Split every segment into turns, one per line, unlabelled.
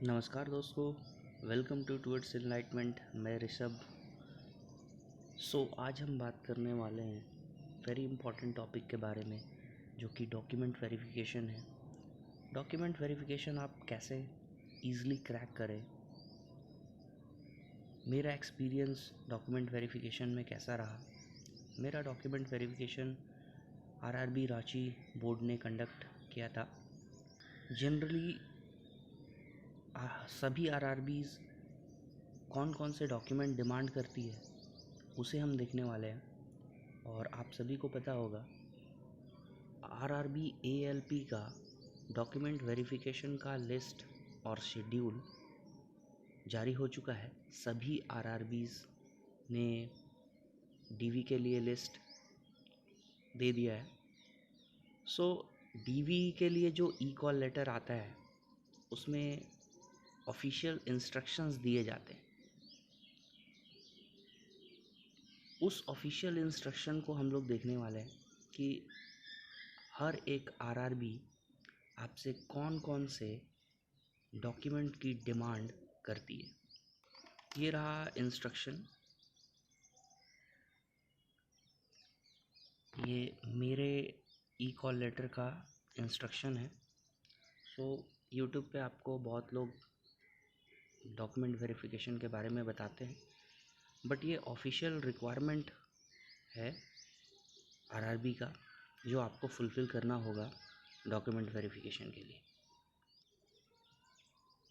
नमस्कार दोस्तों, welcome to towards enlightenment. मैं ऋषभ। आज हम बात करने वाले हैं वेरी इंपॉर्टेंट टॉपिक के बारे में, जो कि डॉक्यूमेंट वेरिफिकेशन है। डॉक्यूमेंट वेरिफिकेशन आप कैसे ईज़िली क्रैक करें, मेरा एक्सपीरियंस डॉक्यूमेंट वेरिफिकेशन में कैसा रहा। मेरा document verification RRB Ranchi board ने कंडक्ट किया था। जनरली सभी आरआरबीज़ कौन कौन से डॉक्यूमेंट डिमांड करती है उसे हम देखने वाले हैं। और आप सभी को पता होगा, आरआरबी एएलपी का डॉक्यूमेंट वेरिफिकेशन का लिस्ट और शेड्यूल जारी हो चुका है। सभी आरआरबीज़ ने डीवी के लिए लिस्ट दे दिया है। डीवी के लिए जो ई कॉल लेटर आता है उसमें ऑफिशियल इंस्ट्रक्शंस दिए जाते हैं। उस ऑफिशियल इंस्ट्रक्शन को हम लोग देखने वाले हैं कि हर एक आरआरबी आपसे कौन कौन से डॉक्यूमेंट की डिमांड करती है। ये रहा इंस्ट्रक्शन। ये मेरे ई कॉल लेटर का इंस्ट्रक्शन है। यूट्यूब पे आपको बहुत लोग डॉक्यूमेंट वेरिफिकेशन के बारे में बताते हैं, बट ये ऑफिशियल रिक्वायरमेंट है आरआरबी का, जो आपको फुलफ़िल करना होगा डॉक्यूमेंट वेरिफिकेशन के लिए।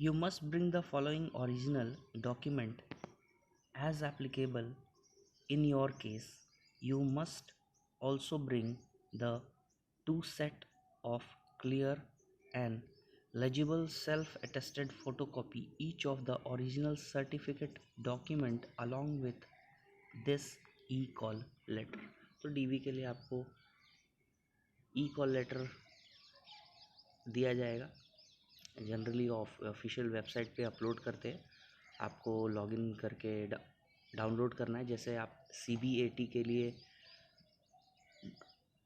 You must bring the following original document as applicable in your case. You must also bring the two set of clear and legible self-attested photocopy each of the original certificate document along with this e-call letter। तो DV के लिए आपको ई-कॉल letter दिया जाएगा। Generally official website पे upload करते हैं, आपको लॉगिन करके डाउनलोड करना है। जैसे आप CBAT के लिए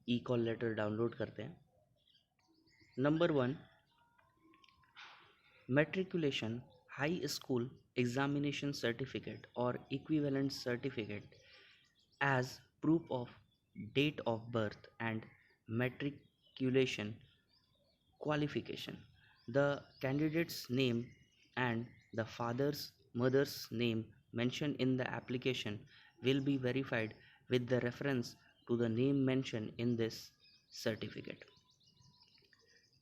ई कॉल लेटर डाउनलोड करते हैं। Number 1, matriculation high school examination certificate और equivalent certificate as proof of date of birth and matriculation qualification. The candidate's name and the father's mother's name mentioned in the application will be verified with the reference to the name mentioned in this certificate।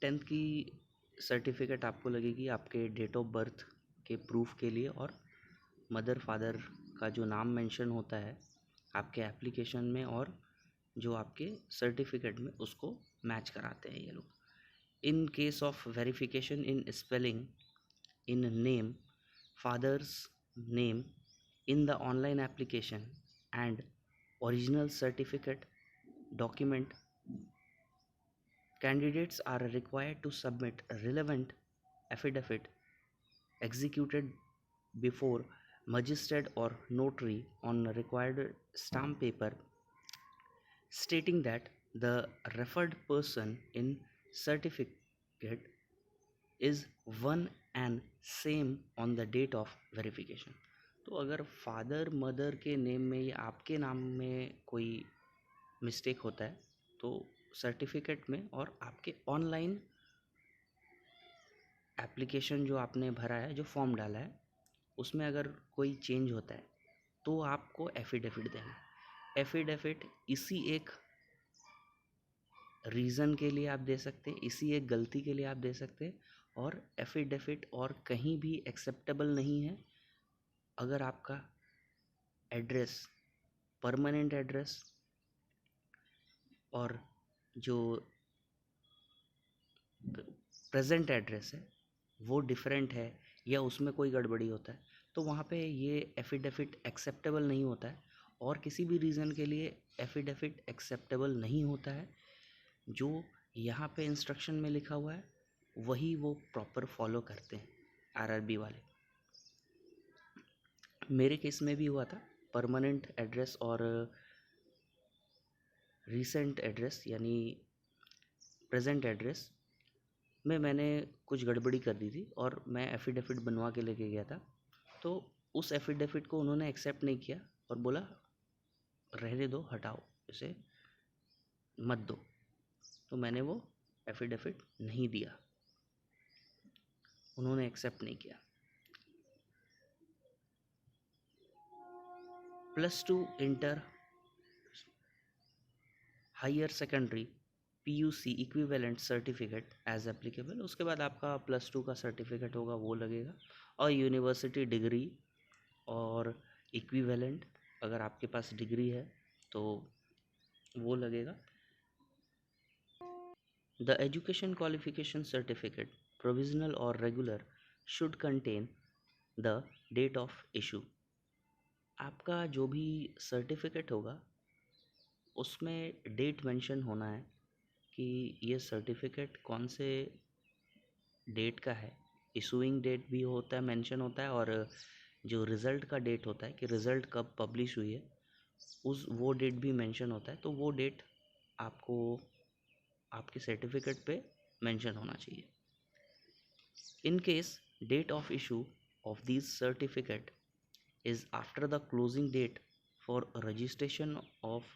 10th की certificate आपको लगेगी आपके date of birth के proof के लिए, और mother father का जो नाम मेंशन होता है आपके एप्लीकेशन में और जो आपके सर्टिफिकेट में, उसको मैच कराते हैं ये लोग। In case of verification in spelling in name, father's name in the online application and original certificate document, candidates are required to submit relevant affidavit executed before magistrate or notary on required stamp paper stating that the referred person in certificate is one and same on the date of verification। तो अगर father mother के name में या आपके नाम में कोई mistake होता है तो सर्टिफिकेट में और आपके ऑनलाइन एप्लीकेशन जो आपने भरा है, जो फॉर्म डाला है, उसमें अगर कोई चेंज होता है तो आपको एफिडेविट देना है। एफिडेविट इसी एक रीज़न के लिए आप दे सकते हैं, इसी एक गलती के लिए आप दे सकते हैं, और एफिडेविट और कहीं भी एक्सेप्टेबल नहीं है अगर आपका एड्रेस, परमानेंट एड्रेस और जो प्रेजेंट एड्रेस है वो डिफरेंट है या उसमें कोई गड़बड़ी होता है, तो वहाँ पे ये एफिडेविट एक्सेप्टेबल नहीं होता है। और किसी भी रीज़न के लिए एफिडेविट एक्सेप्टेबल नहीं होता है। जो यहाँ पे इंस्ट्रक्शन में लिखा हुआ है वही वो प्रॉपर फॉलो करते हैं आरआरबी वाले। मेरे केस में भी हुआ था। परमानेंट एड्रेस और रीसेंट एड्रेस यानी प्रेजेंट एड्रेस में मैंने कुछ गड़बड़ी कर दी थी और मैं एफिडेविट बनवा के लेके गया था। तो उस एफिडेविट को उन्होंने एक्सेप्ट नहीं किया और बोला रहने दो, हटाओ, इसे मत दो। तो मैंने वो एफिडेविट नहीं दिया, उन्होंने एक्सेप्ट नहीं किया। +2 inter higher secondary PUC equivalent certificate as applicable, उसके बाद आपका +2 का सर्टिफिकेट होगा वो लगेगा, और यूनिवर्सिटी डिग्री और इक्विवेलेंट अगर आपके पास डिग्री है तो वो लगेगा। The education qualification certificate provisional or regular should contain the date of issue. आपका जो भी सर्टिफिकेट होगा उसमें डेट मेंशन होना है कि ये सर्टिफिकेट कौन से डेट का है। इशूइंग डेट भी होता है, मेंशन होता है, और जो रिज़ल्ट का डेट होता है कि रिज़ल्ट कब पब्लिश हुई है उस वो डेट भी मेंशन होता है। तो वो डेट आपको आपके सर्टिफिकेट पे मेंशन होना चाहिए। In case date of issue of this certificate is after the closing date for registration of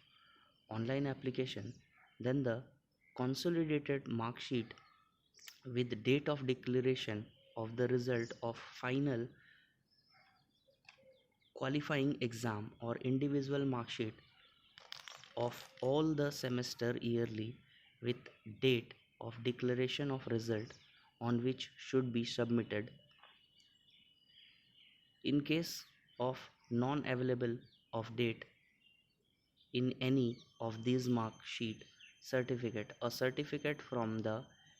online application, then the consolidated mark sheet with date of declaration of the result of final qualifying exam or individual mark sheet of all the semester yearly with date of declaration of result on which should be submitted. In case of non available of date in any of these mark sheet certificate, a certificate from the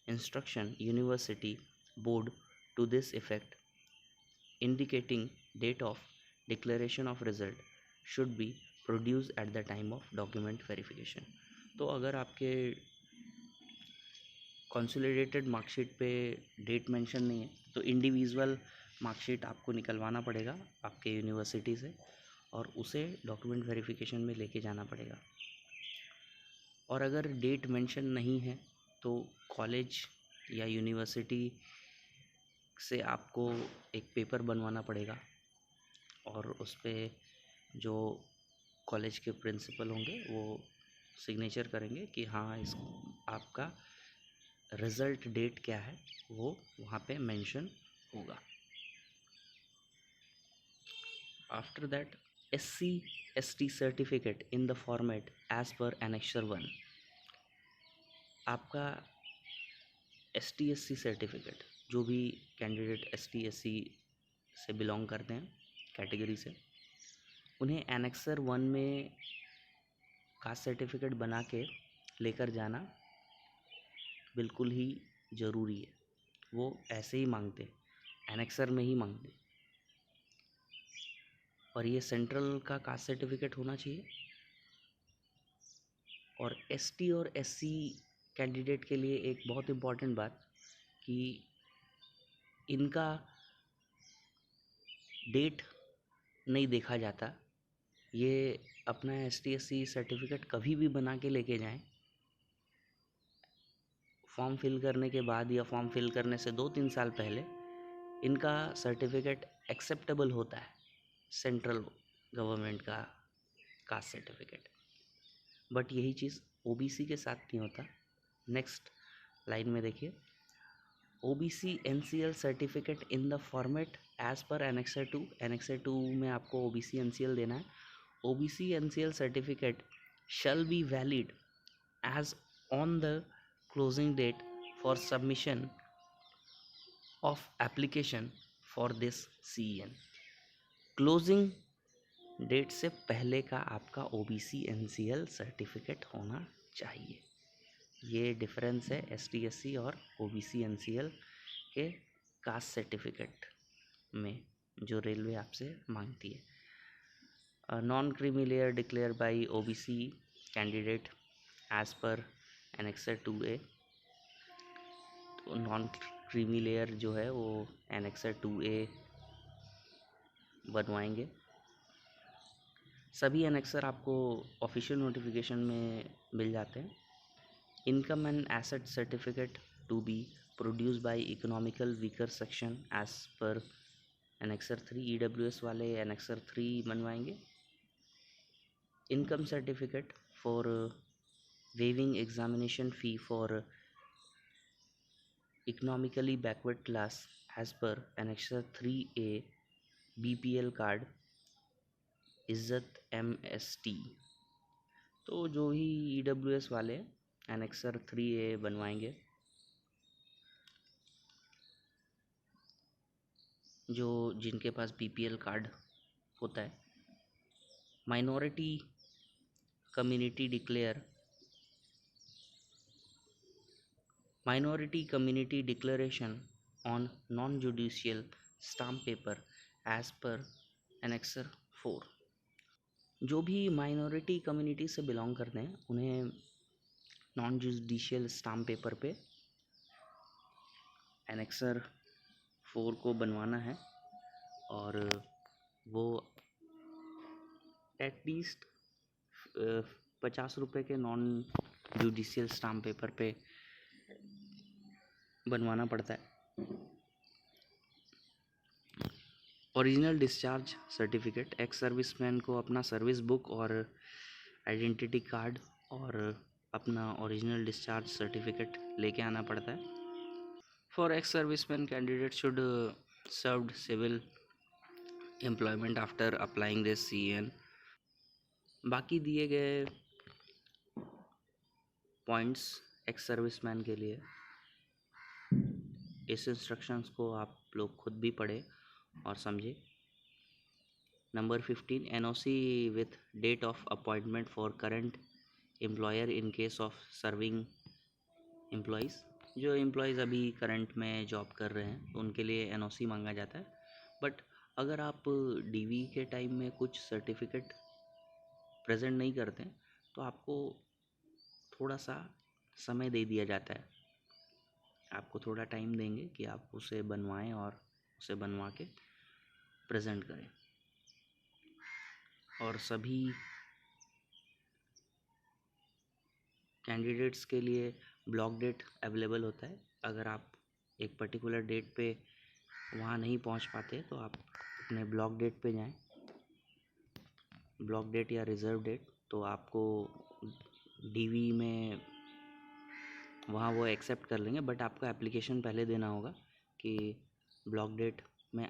instruction university board to this effect indicating date of declaration of result should be produced at the time of document verification. तो अगर आपके consolidated marksheet पे date mention नहीं है तो individual marksheet आपको निकलवाना पड़ेगा आपके यूनिवर्सिटी से और उसे डॉक्यूमेंट वेरिफिकेशन में लेके जाना पड़ेगा। और अगर डेट मेंशन नहीं है तो कॉलेज या यूनिवर्सिटी से आपको एक पेपर बनवाना पड़ेगा और उस पर जो कॉलेज के प्रिंसिपल होंगे वो सिग्नेचर करेंगे कि हाँ इस आपका रिज़ल्ट डेट क्या है वो वहाँ पे मेंशन होगा। After that SC/ST certificate in the format as per annexure 1। आपका ST/SC सर्टिफिकेट, जो भी कैंडिडेट ST/SC से बिलोंग करते हैं कैटेगरी से, उन्हें एनेक्सर 1 में कास्ट सर्टिफिकेट बना के लेकर जाना बिल्कुल ही ज़रूरी है। वो ऐसे ही मांगते, एनेक्सर में ही मांगते, और ये सेंट्रल का कास्ट सर्टिफिकेट होना चाहिए। और ST और SC कैंडिडेट के लिए एक बहुत इम्पॉर्टेंट बात कि इनका डेट नहीं देखा जाता। ये अपना ST/SC सर्टिफिकेट कभी भी बना के लेके जाएं, फॉर्म फिल करने के बाद या फॉर्म फिल करने से 2-3 साल पहले इनका सर्टिफिकेट एक्सेप्टेबल होता है, सेंट्रल गवर्नमेंट का कास्ट सर्टिफिकेट। बट यही चीज़ OBC के साथ नहीं होता। नेक्स्ट लाइन में देखिए, OBC NCL certificate in the format as per annexure 2। Annexure 2 में आपको OBC NCL देना है। OBC NCL certificate shall be valid as on the closing date for submission of application for this CEN। Closing date से पहले का आपका OBC NCL certificate होना चाहिए। ये डिफरेंस है ST/SC और OBC NCL के कास्ट सर्टिफिकेट में जो रेलवे आपसे मांगती है। Non creamy layer declare by OBC candidate as per annexure 2A। तो नॉन क्रीमी लेयर जो है वो एनेक्सर 2A बनवाएंगे। सभी एनेक्सर आपको ऑफिशियल नोटिफिकेशन में मिल जाते हैं। Income and asset certificate to be produce by economical weaker section as per annexure 3। EWS वाले एनेक्सर 3 बनवाएंगे। Income certificate for waiving examination fee for economically backward class as per Annexure 3A BPL card इज्जत MST। तो जो ही EWS वाले annexure 3A बनवाएंगे, जो जिनके पास BPL card होता है, minority community declaration on non judicial stamp paper as per annexure 4। जो भी माइनॉरिटी कम्युनिटी से बिलोंग करते हैं उन्हें नॉन जुडिशियल स्टाम्प पेपर पे एनेक्सर 4 को बनवाना है, और वो एटलीस्ट 50 रुपये के नॉन जुडिशियल स्टाम्प पेपर पे बनवाना पड़ता है। Original discharge certificate, ex serviceman को अपना सर्विस बुक और आइडेंटिटी कार्ड और अपना ओरिजिनल डिस्चार्ज सर्टिफिकेट लेके आना पड़ता है। For ex serviceman candidate should served civil employment after applying this CN। बाकी दिए गए पॉइंट्स एक्स सर्विसमैन के लिए, इस इंस्ट्रक्शंस को आप लोग खुद भी पढ़े और समझे। Number 15, NOC with date of appointment for current employer in case of serving employees. जो एम्प्लॉयज़ अभी करंट में जॉब कर रहे हैं उनके लिए NOC मांगा जाता है। बट अगर आप DV के टाइम में कुछ सर्टिफिकेट प्रेजेंट नहीं करते हैं तो आपको थोड़ा सा समय दे दिया जाता है, आपको थोड़ा टाइम देंगे कि आप उसे बनवाएं और उसे बनवा के प्रेजेंट करें। और सभी कैंडिडेट्स के लिए ब्लॉक डेट अवेलेबल होता है। अगर आप एक पर्टिकुलर डेट पे वहाँ नहीं पहुँच पाते तो आप अपने ब्लॉक डेट पे जाएं, ब्लॉक डेट या रिज़र्व डेट, तो आपको DV में वहाँ वो एक्सेप्ट कर लेंगे। बट आपको एप्लीकेशन पहले देना होगा कि ब्लॉक डेट में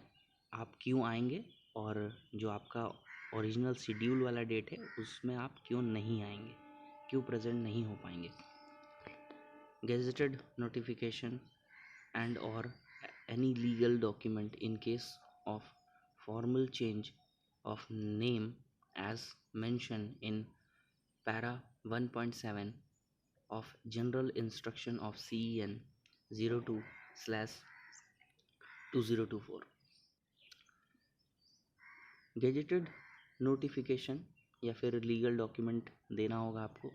आप क्यों आएंगे और जो आपका ओरिजिनल शेड्यूल वाला डेट है उसमें आप क्यों नहीं आएंगे, क्यों प्रेजेंट नहीं हो पाएंगे। Gazetted notification and or any legal document in case of formal change of name as mentioned in para 1.7 of general instruction of CEN 02/2024। Gazetted notification या फिर लीगल डॉक्यूमेंट देना होगा आपको,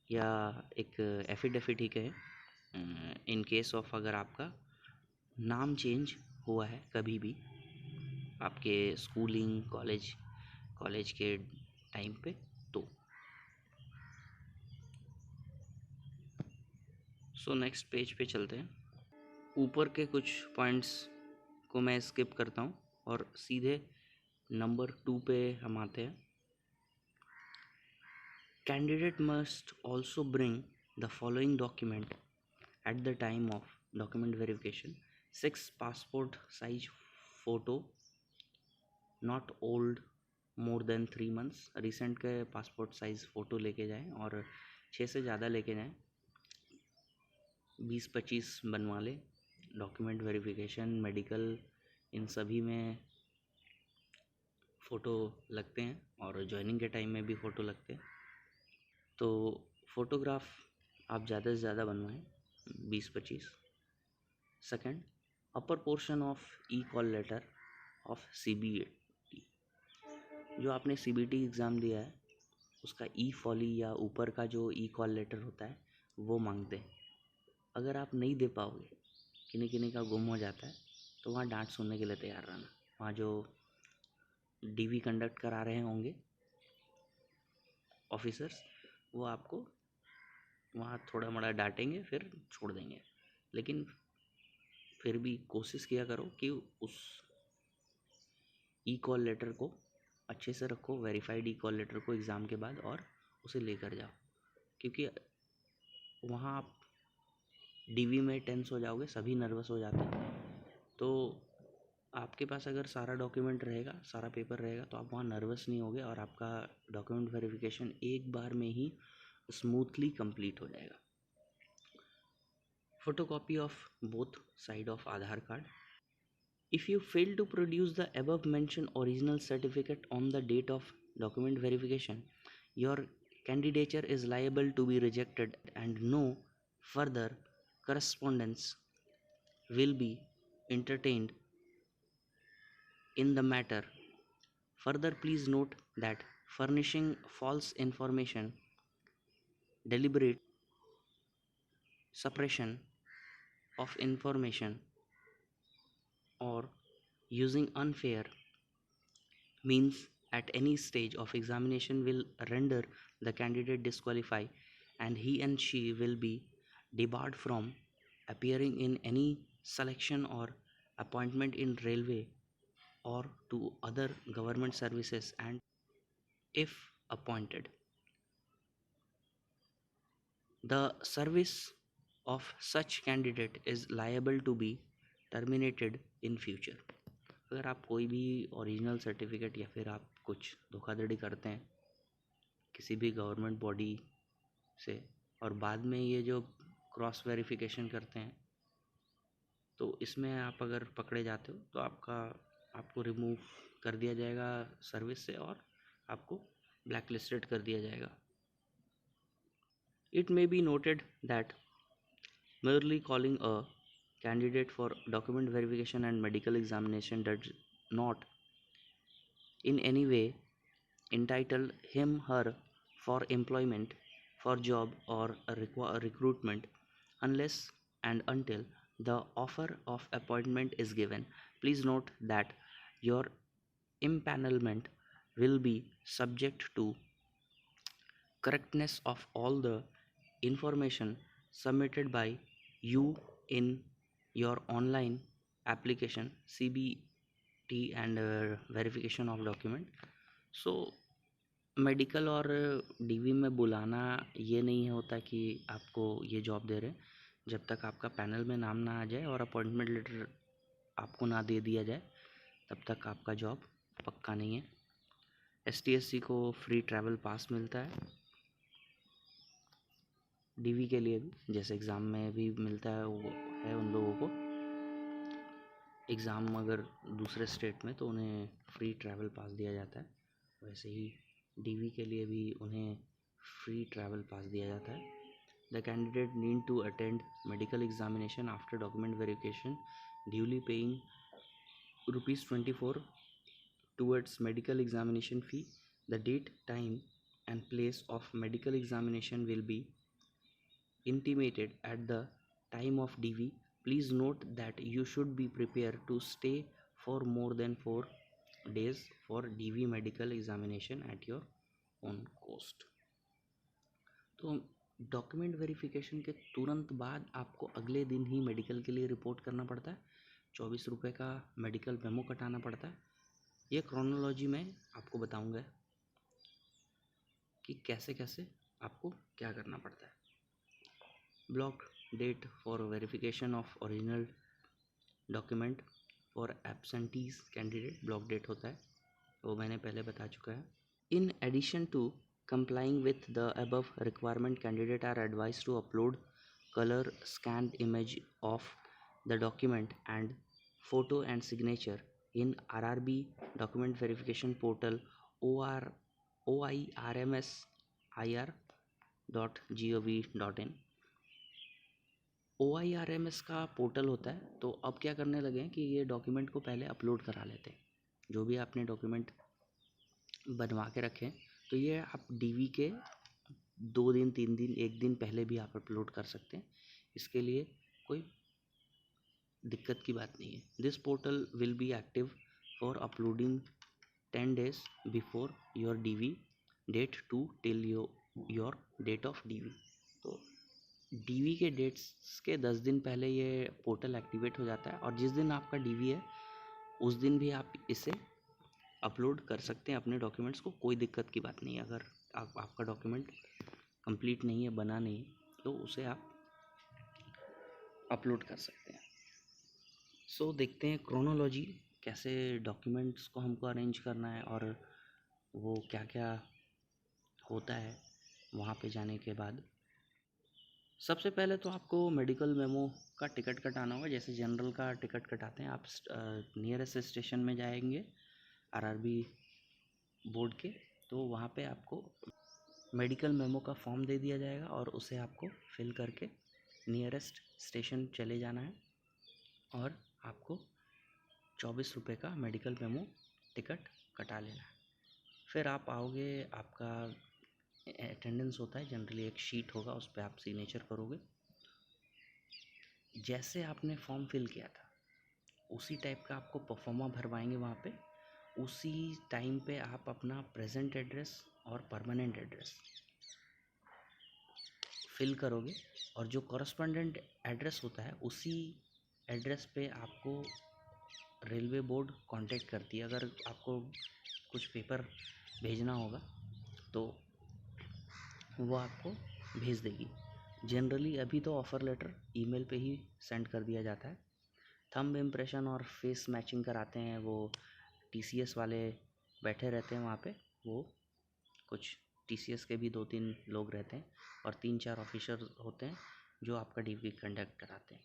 या एक एफिडेविट ही कहें, इन केस ऑफ अगर आपका नाम चेंज हुआ है कभी भी आपके स्कूलिंग कॉलेज के टाइम पे, तो सो नेक्स्ट पेज पे चलते हैं। ऊपर के कुछ पॉइंट्स को मैं स्किप करता हूँ और सीधे नंबर 2 पे हम आते हैं। Candidate must also bring the following document at the time of document verification: 6 passport size photo not old more than 3 months। Recent के पासपोर्ट साइज़ फ़ोटो लेके जाएं और 6 से ज़्यादा लेके जाएं। 20-25 बनवा लें। डॉक्यूमेंट वेरिफिकेशन, मेडिकल, इन सभी में फ़ोटो लगते हैं और ज्वाइनिंग के टाइम में भी फ़ोटो लगते हैं। तो फ़ोटोग्राफ आप ज़्यादा से ज़्यादा बनवाएं, 20-25। Second, upper portion of call letter of CBT। जो आपने CBT एग्ज़ाम दिया है उसका फॉली या ऊपर का जो कॉल लेटर होता है वो मांगते हैं। अगर आप नहीं दे पाओगे, किन्हीं किन्हीं का गुम हो जाता है, तो वहाँ डांट सुनने के लिए तैयार रहना। वहाँ जो DV कंडक्ट करा रहे होंगे ऑफिसर्स, वो आपको वहाँ थोड़ा मोड़ा डांटेंगे फिर छोड़ देंगे, लेकिन फिर भी कोशिश किया करो कि उस ई कॉल लेटर को अच्छे से रखो, वेरीफाइड ई कॉल लेटर को एग्ज़ाम के बाद, और उसे लेकर जाओ, क्योंकि वहाँ आप डीवी में टेंस हो जाओगे, सभी नर्वस हो जाते हैं। तो आपके पास अगर सारा डॉक्यूमेंट रहेगा, सारा पेपर रहेगा, तो आप वहाँ नर्वस नहीं होगे और आपका डॉक्यूमेंट वेरिफिकेशन एक बार में ही स्मूथली कंप्लीट हो जाएगा। Photocopy of both side of Aadhaar card. If you fail to produce the above mentioned original certificate on the date of document verification, your candidature is liable to be rejected and no further correspondence will be entertained in the matter. Further, please note that furnishing false information, deliberate suppression of information, or using unfair means at any stage of examination will render the candidate disqualified, and he and she will be debarred from appearing in any selection or appointment in railway or to other government services, and if appointed, the service of such candidate is liable to be terminated in future. अगर आप कोई भी original certificate या फिर आप कुछ धोखाधड़ी करते हैं किसी भी गवर्नमेंट बॉडी से, और बाद में ये जो क्रॉस वेरिफिकेशन करते हैं, तो इसमें आप अगर पकड़े जाते हो तो आपको रिमूव कर दिया जाएगा सर्विस से और आपको ब्लैक लिस्टेड कर दिया जाएगा. It may be noted that merely calling a candidate for document verification and medical examination does not in any way entitle him her for employment, for job, or recruitment unless and until the offer of appointment is given. Please note that your impanelment will be subject to correctness of all the information submitted by you in your online application CBT and verification of document. So medical और DV में बुलाना ये नहीं होता कि आपको ये job दे रहे हैं. जब तक आपका पैनल में नाम ना आ जाए और अपॉइंटमेंट लेटर आपको ना दे दिया जाए, तब तक आपका जॉब पक्का नहीं है. STSC को फ्री ट्रैवल पास मिलता है, डीवी के लिए भी जैसे एग्ज़ाम में भी मिलता है, वो है उन लोगों को. एग्ज़ाम अगर दूसरे स्टेट में तो उन्हें फ्री ट्रैवल पास दिया जाता है, वैसे ही डीवी के लिए भी उन्हें फ्री ट्रैवल पास दिया जाता है. The candidate need to attend medical examination after document verification duly paying ₹24 towards medical examination fee. The date, time and place of medical examination will be intimated at the time of DV. Please note that you should be prepared to stay for more than 4 days for DV medical examination at your own cost. तो document verification के तुरंत बाद आपको अगले दिन ही medical के लिए report करना पड़ता है. 24 रुपये का मेडिकल मेमो कटाना पड़ता है. ये क्रोनोलॉजी में आपको बताऊंगा कि कैसे कैसे आपको क्या करना पड़ता है. Block date for verification of original document for absentees candidate block date होता है, वो मैंने पहले बता चुका है. In addition to complying with the above requirement, candidate are advised to upload color scanned image of the document and photo and signature in RRB document verification portal oirmsir.gov.in. OIRMS का portal होता है, तो अब क्या करने लगे हैं कि ये डॉक्यूमेंट को पहले अपलोड करा लेते हैं. जो भी आपने डॉक्यूमेंट बनवा के रखें, तो ये आप डीवी के 2 दिन 3 दिन 1 दिन पहले भी आप अपलोड कर सकते हैं. इसके लिए कोई दिक्कत की बात नहीं है. This portal will be active for uploading 10 days before your DV date to till your date of DV. तो डीवी के डेट्स के 10 दिन पहले ये पोर्टल एक्टिवेट हो जाता है, और जिस दिन आपका डीवी है उस दिन भी आप इसे अपलोड कर सकते हैं अपने डॉक्यूमेंट्स को, कोई दिक्कत की बात नहीं है। अगर आपका डॉक्यूमेंट कंप्लीट नहीं है, बना नहीं है, तो उसे आप अपलोड कर सकते हैं। सो देखते हैं क्रोनोलॉजी, कैसे डॉक्यूमेंट्स को हमको अरेंज करना है और वो क्या क्या होता है वहाँ पे जाने के बाद। सबसे पहले तो आपको मेडिकल मेमो का टिकट कटाना होगा। जैसे जनरल का टिकट कटाते हैं, आप नियरेस्ट स्टेशन में जाएंगे आरआरबी बोर्ड के, तो वहाँ पे आपको मेडिकल मेमो का फॉर्म दे दिया जाएगा और उसे आपको फिल करके नियरेस्ट स्टेशन चले जाना है, और आपको 24 रुपये का मेडिकल मेमो टिकट कटा लेना है। फिर आप आओगे, आपका अटेंडेंस होता है जनरली, एक शीट होगा, उस पर आप सिग्नेचर करोगे। जैसे आपने फॉर्म फिल किया था उसी टाइप का आपको परफॉर्मा भरवाएंगे वहाँ पे। उसी टाइम पे आप अपना प्रेजेंट एड्रेस और परमानेंट एड्रेस फिल करोगे, और जो कॉरस्पॉन्डेंट एड्रेस होता है उसी एड्रेस पे आपको रेलवे बोर्ड कांटेक्ट करती है। अगर आपको कुछ पेपर भेजना होगा तो वो आपको भेज देगी। जनरली अभी तो ऑफ़र लेटर ईमेल पे ही सेंड कर दिया जाता है। थंब इम्प्रेशन और फेस मैचिंग कराते हैं, वो टीसीएस वाले बैठे रहते हैं वहाँ पे। वो कुछ टीसीएस के भी 2-3 लोग रहते हैं और 3-4 ऑफिसर होते हैं जो आपका डीवी कंडक्ट कराते हैं।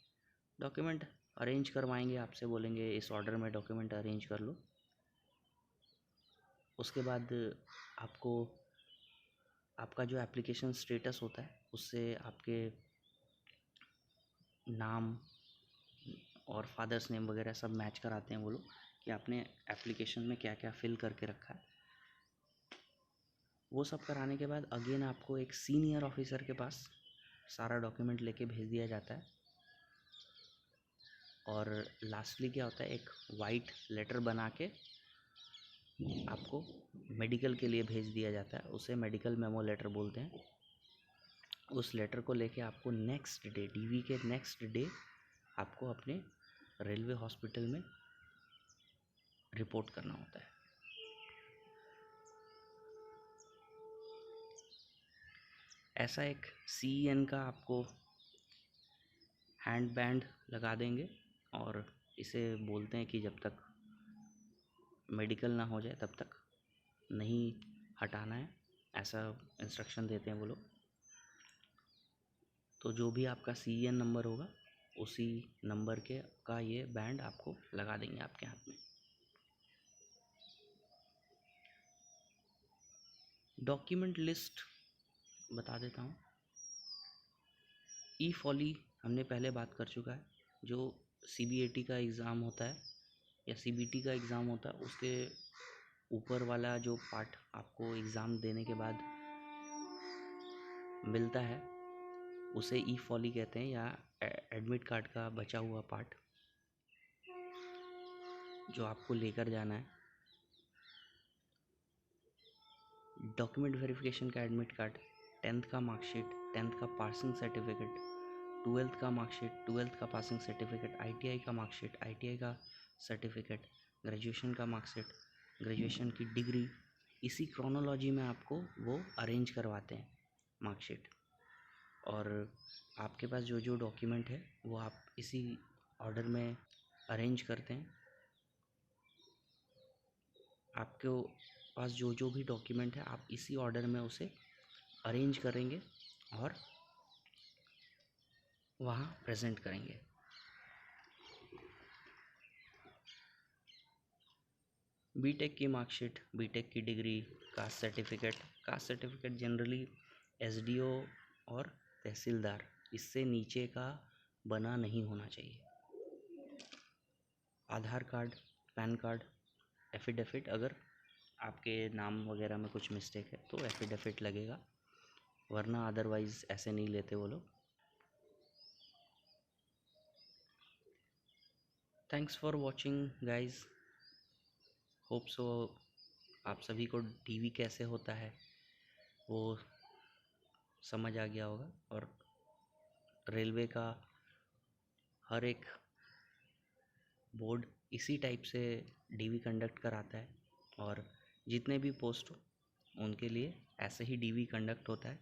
डॉक्यूमेंट अरेंज करवाएंगे, आपसे बोलेंगे इस ऑर्डर में डॉक्यूमेंट अरेंज कर लो। उसके बाद आपको आपका जो एप्लीकेशन स्टेटस होता है उससे आपके नाम और फादर्स नेम वगैरह सब मैच कराते हैं वो लोग, कि आपने एप्लीकेशन में क्या क्या फिल करके रखा है। वो सब कराने के बाद अगेन आपको एक सीनियर ऑफिसर के पास सारा डॉक्यूमेंट लेके भेज दिया जाता है। और लास्टली क्या होता है, एक वाइट लेटर बना के आपको मेडिकल के लिए भेज दिया जाता है, उसे मेडिकल मेमो लेटर बोलते हैं। उस लेटर को लेके आपको नेक्स्ट डे, डीवी के नेक्स्ट डे, आपको अपने रेलवे हॉस्पिटल में रिपोर्ट करना होता है। ऐसा एक सीईएन का आपको हैंड बैंड लगा देंगे, और इसे बोलते हैं कि जब तक मेडिकल ना हो जाए तब तक नहीं हटाना है, ऐसा इंस्ट्रक्शन देते हैं वो लोग। तो जो भी आपका सीईएन नंबर होगा उसी नंबर के का ये बैंड आपको लगा देंगे आपके हाथ में। डॉक्यूमेंट लिस्ट बता देता हूँ। ई फॉली हमने पहले बात कर चुका है। जो सीबीएटी का एग्ज़ाम होता है या सीबीटी का एग्ज़ाम होता है, उसके ऊपर वाला जो पार्ट आपको एग्ज़ाम देने के बाद मिलता है उसे ई फॉली कहते हैं, या एडमिट कार्ड का बचा हुआ पार्ट जो आपको लेकर जाना है। डॉक्यूमेंट वेरिफिकेशन का एडमिट कार्ड, 10th का मार्कशीट, 10th का पासिंग सर्टिफिकेट, 12th का मार्कशीट, 12th का पासिंग सर्टिफिकेट, आईटीआई का मार्कशीट, आईटीआई का सर्टिफिकेट, ग्रेजुएशन का मार्कशीट, ग्रेजुएशन की डिग्री। इसी क्रोनोलॉजी में आपको वो अरेंज करवाते हैं मार्कशीट। और आपके पास जो जो डॉक्यूमेंट है वो आप इसी ऑर्डर में अरेंज करते हैं। आपके पास जो जो भी डॉक्यूमेंट है आप इसी ऑर्डर में उसे अरेंज करेंगे और वहाँ प्रेजेंट करेंगे। बीटेक की मार्कशीट, बीटेक की degree, caste certificate generally SDO और तहसीलदार, इससे नीचे का बना नहीं होना चाहिए। आधार कार्ड, पैन कार्ड, एफिडेविट, अगर आपके नाम वगैरह में कुछ मिस्टेक है तो एफिडेविट लगेगा, वरना अदरवाइज़ ऐसे नहीं लेते वो लोग। Thanks for watching guys, hope so आप सभी को डीवी कैसे होता है वो समझ आ गया होगा। और रेलवे का हर एक बोर्ड इसी टाइप से डीवी कंडक्ट कराता है और जितने भी पोस्ट हो उनके लिए ऐसे ही डीवी कंडक्ट होता है।